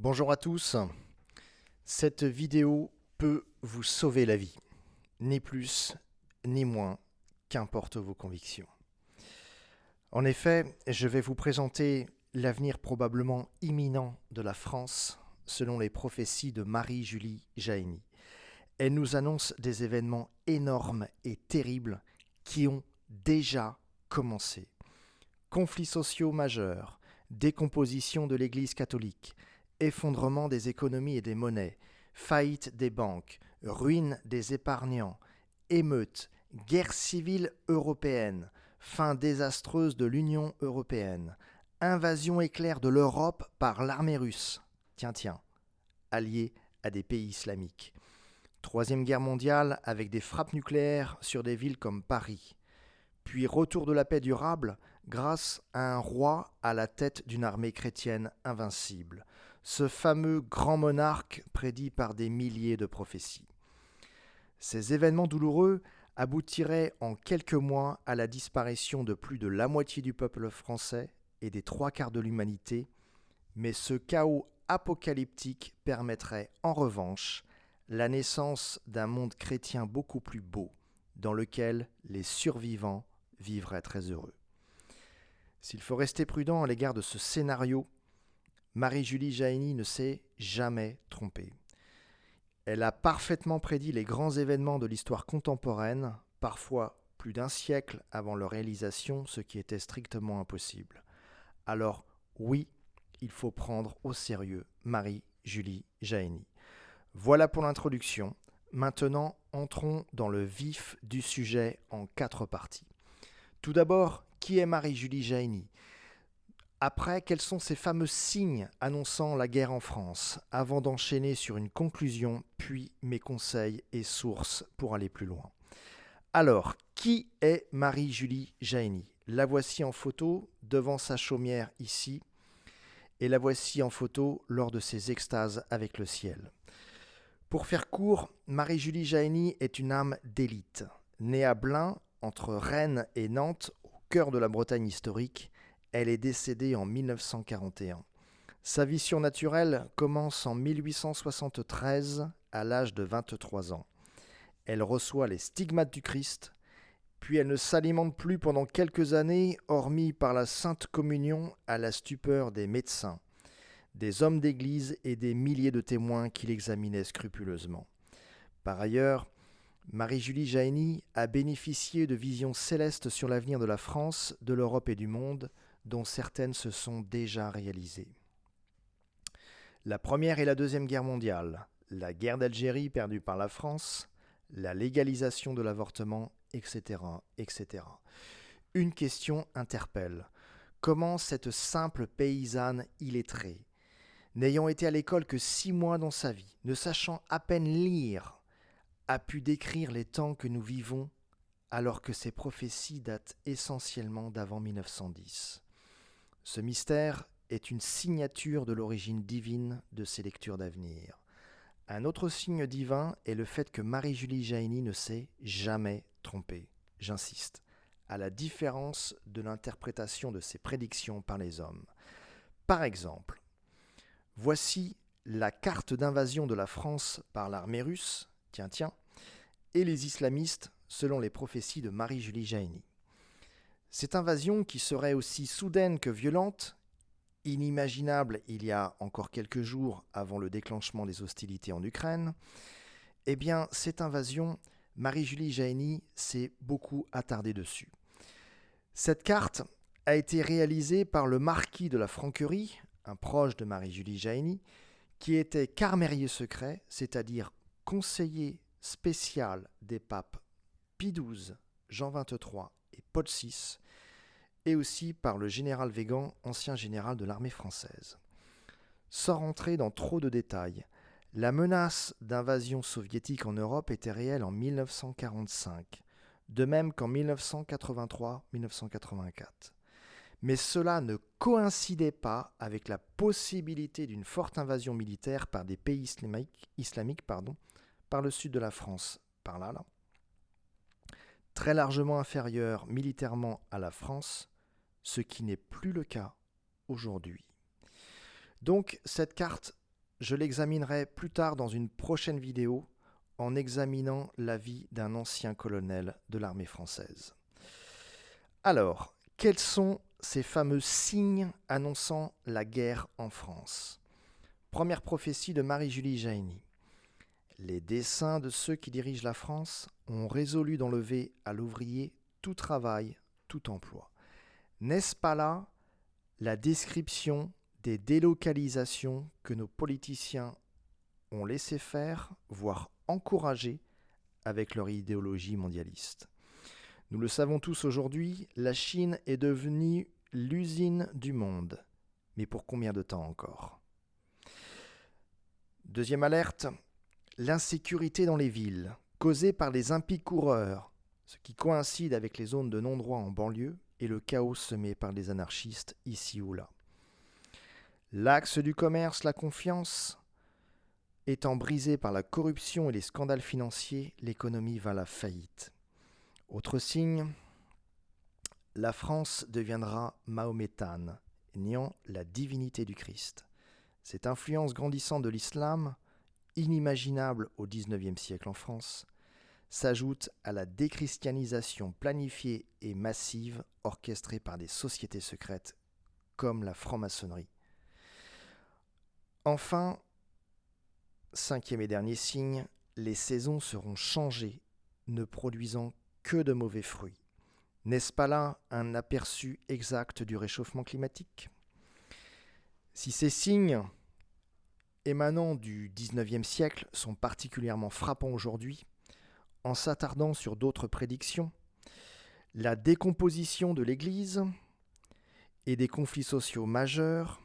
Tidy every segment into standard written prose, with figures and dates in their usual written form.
Bonjour à tous, cette vidéo peut vous sauver la vie, ni plus ni moins, qu'importe vos convictions. En effet, je vais vous présenter l'avenir probablement imminent de la France selon les prophéties de Marie-Julie Jahenny. Elle nous annonce des événements énormes et terribles qui ont déjà commencé. Conflits sociaux majeurs, décomposition de l'Église catholique, effondrement des économies et des monnaies, faillite des banques, ruine des épargnants, émeutes, guerre civile européenne, fin désastreuse de l'Union européenne, invasion éclair de l'Europe par l'armée russe, alliée à des pays islamiques. Troisième guerre mondiale avec des frappes nucléaires sur des villes comme Paris. Puis retour de la paix durable grâce à un roi à la tête d'une armée chrétienne invincible. Ce fameux grand monarque prédit par des milliers de prophéties. Ces événements douloureux aboutiraient en quelques mois à la disparition de plus de la moitié du peuple français et des trois quarts de l'humanité, mais ce chaos apocalyptique permettrait en revanche la naissance d'un monde chrétien beaucoup plus beau, dans lequel les survivants vivraient très heureux. S'il faut rester prudent à l'égard de ce scénario, Marie-Julie Jahenny ne s'est jamais trompée. Elle a parfaitement prédit les grands événements de l'histoire contemporaine, parfois plus d'un siècle avant leur réalisation, ce qui était strictement impossible. Alors oui, il faut prendre au sérieux Marie-Julie Jahenny. Voilà pour l'introduction. Maintenant, entrons dans le vif du sujet en 4 parties. Tout d'abord, qui est Marie-Julie Jahenny ? Après, quels sont ces fameux signes annonçant la guerre en France, avant d'enchaîner sur une conclusion, puis mes conseils et sources pour aller plus loin. Alors, qui est Marie-Julie Jahenny ? La voici en photo, devant sa chaumière ici, et la voici en photo lors de ses extases avec le ciel. Pour faire court, Marie-Julie Jahenny est une âme d'élite. Née à Blain, entre Rennes et Nantes, au cœur de la Bretagne historique, elle est décédée en 1941. Sa vie surnaturelle commence en 1873, à l'âge de 23 ans. Elle reçoit les stigmates du Christ, puis elle ne s'alimente plus pendant quelques années, hormis par la Sainte Communion à la stupeur des médecins, des hommes d'église et des milliers de témoins qui l'examinaient scrupuleusement. Par ailleurs, Marie-Julie Jahenny a bénéficié de visions célestes sur l'avenir de la France, de l'Europe et du monde, dont certaines se sont déjà réalisées. La Première et la Deuxième Guerre mondiale, la guerre d'Algérie perdue par la France, la légalisation de l'avortement, etc., etc. Une question interpelle. Comment cette simple paysanne illettrée, n'ayant été à l'école que 6 mois dans sa vie, ne sachant à peine lire, a pu décrire les temps que nous vivons alors que ces prophéties datent essentiellement d'avant 1910. Ce mystère est une signature de l'origine divine de ces lectures d'avenir. Un autre signe divin est le fait que Marie-Julie Jahenny ne s'est jamais trompée, j'insiste, à la différence de l'interprétation de ses prédictions par les hommes. Par exemple, voici la carte d'invasion de la France par l'armée russe, et les islamistes selon les prophéties de Marie-Julie Jahenny. Cette invasion, qui serait aussi soudaine que violente, inimaginable il y a encore quelques jours avant le déclenchement des hostilités en Ukraine, eh bien, cette invasion, Marie-Julie Jahenny s'est beaucoup attardée dessus. Cette carte a été réalisée par le marquis de la Franquerie, un proche de Marie-Julie Jahenny, qui était carmérier secret, c'est-à-dire conseiller spécial des papes Pie XII, Jean XXIII et Paul VI, et aussi par le général Weygand, ancien général de l'armée française. Sans rentrer dans trop de détails, la menace d'invasion soviétique en Europe était réelle en 1945, de même qu'en 1983-1984. Mais cela ne coïncidait pas avec la possibilité d'une forte invasion militaire par des pays islamiques par le sud de la France, par là, très largement inférieure militairement à la France, ce qui n'est plus le cas aujourd'hui. Donc cette carte je l'examinerai plus tard dans une prochaine vidéo en examinant la vie d'un ancien colonel de l'armée française. Alors, quels sont ces fameux signes annonçant la guerre en France? Première prophétie de Marie-Julie Jahenny. Les desseins de ceux qui dirigent la France ont résolu d'enlever à l'ouvrier tout travail, tout emploi. N'est-ce pas là la description des délocalisations que nos politiciens ont laissé faire, voire encouragé avec leur idéologie mondialiste? Nous le savons tous aujourd'hui, la Chine est devenue l'usine du monde. Mais pour combien de temps encore? Deuxième alerte, l'insécurité dans les villes, causée par les impies coureurs, ce qui coïncide avec les zones de non-droit en banlieue et le chaos semé par les anarchistes ici ou là. L'axe du commerce, la confiance, étant brisé par la corruption et les scandales financiers, l'économie va à la faillite. Autre signe, la France deviendra mahométane, niant la divinité du Christ. Cette influence grandissante de l'islam, inimaginable au XIXe siècle en France, s'ajoute à la déchristianisation planifiée et massive orchestrée par des sociétés secrètes comme la franc-maçonnerie. Enfin, cinquième et dernier signe, les saisons seront changées, ne produisant que de mauvais fruits. N'est-ce pas là un aperçu exact du réchauffement climatique? Si ces signes émanant du XIXe siècle sont particulièrement frappants aujourd'hui, en s'attardant sur d'autres prédictions, la décomposition de l'Église et des conflits sociaux majeurs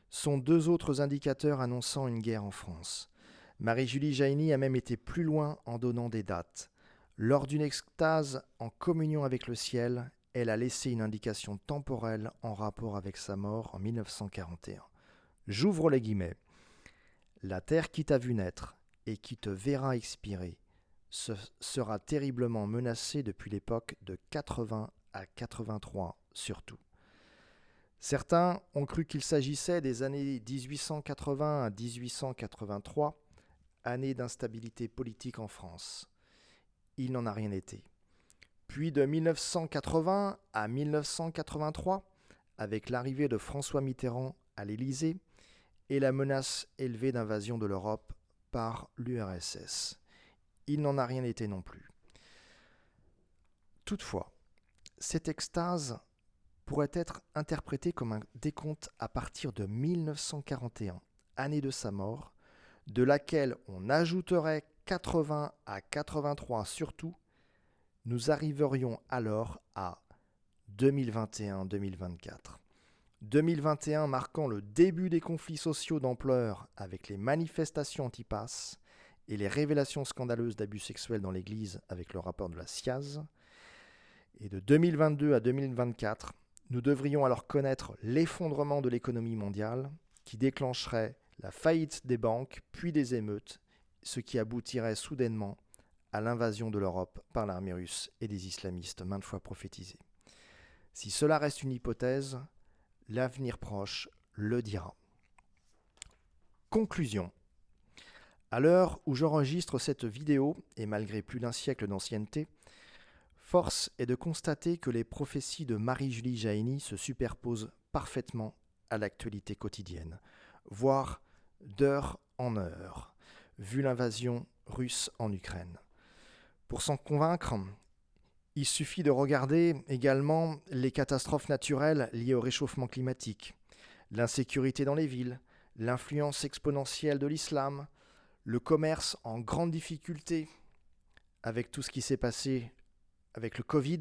sont deux autres indicateurs annonçant une guerre en France. Marie-Julie Jahenny a même été plus loin en donnant des dates. Lors d'une extase en communion avec le ciel, elle a laissé une indication temporelle en rapport avec sa mort en 1941. J'ouvre les guillemets. La terre qui t'a vu naître et qui te verra expirer sera terriblement menacée depuis l'époque de 80 à 83 surtout. Certains ont cru qu'il s'agissait des années 1880 à 1883, années d'instabilité politique en France. Il n'en a rien été. Puis de 1980 à 1983, avec l'arrivée de François Mitterrand à l'Élysée et la menace élevée d'invasion de l'Europe par l'URSS. Il n'en a rien été non plus. Toutefois, cette extase pourrait être interprétée comme un décompte à partir de 1941, année de sa mort, de laquelle on ajouterait 80 à 83 surtout, nous arriverions alors à 2021-2024. 2021 marquant le début des conflits sociaux d'ampleur avec les manifestations anti-pass et les révélations scandaleuses d'abus sexuels dans l'Église avec le rapport de la SIAZ. Et de 2022 à 2024, nous devrions alors connaître l'effondrement de l'économie mondiale qui déclencherait la faillite des banques puis des émeutes, ce qui aboutirait soudainement à l'invasion de l'Europe par l'armée russe et des islamistes maintes fois prophétisés. Si cela reste une hypothèse, l'avenir proche le dira. Conclusion. À l'heure où j'enregistre cette vidéo, et malgré plus d'un siècle d'ancienneté, force est de constater que les prophéties de Marie-Julie Jahenny se superposent parfaitement à l'actualité quotidienne, voire d'heure en heure, vu l'invasion russe en Ukraine. Pour s'en convaincre, il suffit de regarder également les catastrophes naturelles liées au réchauffement climatique, l'insécurité dans les villes, l'influence exponentielle de l'islam, le commerce en grande difficulté avec tout ce qui s'est passé avec le Covid,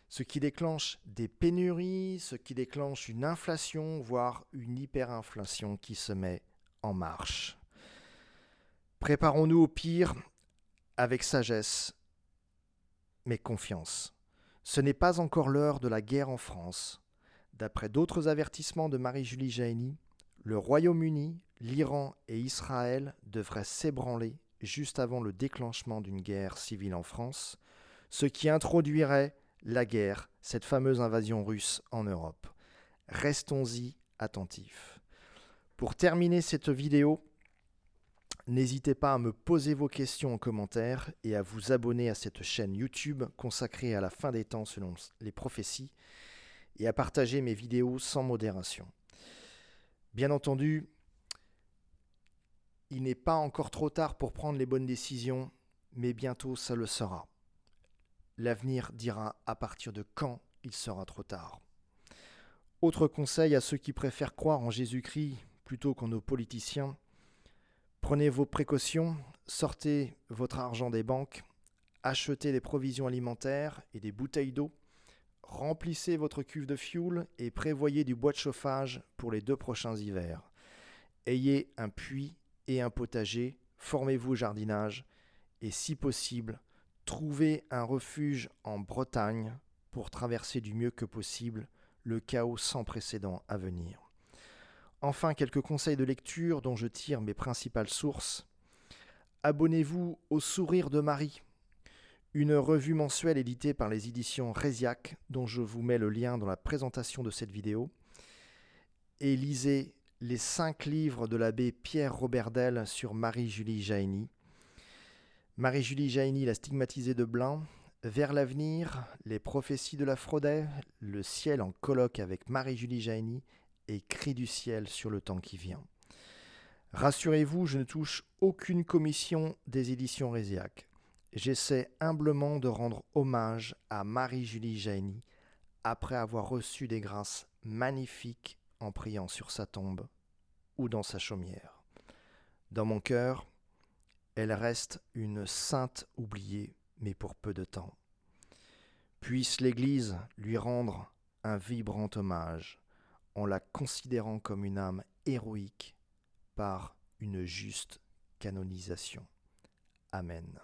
ce qui déclenche des pénuries, ce qui déclenche une inflation, voire une hyperinflation qui se met en marche. Préparons-nous au pire avec sagesse, mais confiance. Ce n'est pas encore l'heure de la guerre en France. D'après d'autres avertissements de Marie-Julie Jahenny, le Royaume-Uni, l'Iran et Israël devraient s'ébranler juste avant le déclenchement d'une guerre civile en France, ce qui introduirait la guerre, cette fameuse invasion russe en Europe. Restons-y attentifs. Pour terminer cette vidéo, N'hésitez pas à me poser vos questions en commentaire et à vous abonner à cette chaîne YouTube consacrée à la fin des temps selon les prophéties et à partager mes vidéos sans modération. Bien entendu, il n'est pas encore trop tard pour prendre les bonnes décisions, mais bientôt ça le sera. L'avenir dira à partir de quand il sera trop tard. Autre conseil à ceux qui préfèrent croire en Jésus-Christ plutôt qu'en nos politiciens, prenez vos précautions, sortez votre argent des banques, achetez des provisions alimentaires et des bouteilles d'eau, remplissez votre cuve de fioul et prévoyez du bois de chauffage pour les 2 prochains hivers. Ayez un puits et un potager, formez-vous au jardinage et si possible, trouvez un refuge en Bretagne pour traverser du mieux que possible le chaos sans précédent à venir. Enfin, quelques conseils de lecture dont je tire mes principales sources. Abonnez-vous au Sourire de Marie, une revue mensuelle éditée par les éditions Résiac, dont je vous mets le lien dans la présentation de cette vidéo. Et lisez les 5 livres de l'abbé Pierre Roberdel sur Marie-Julie Jahenny. Marie-Julie Jahenny, la stigmatisée de Blain, Vers l'avenir, les prophéties de la Fraudet, Le ciel en colloque avec Marie-Julie Jahenny et Cris du ciel sur le temps qui vient. Rassurez-vous, je ne touche aucune commission des éditions Résiac. J'essaie humblement de rendre hommage à Marie-Julie Jahenny après avoir reçu des grâces magnifiques en priant sur sa tombe ou dans sa chaumière. Dans mon cœur, elle reste une sainte oubliée, mais pour peu de temps. Puisse l'Église lui rendre un vibrant hommage en la considérant comme une âme héroïque par une juste canonisation. Amen.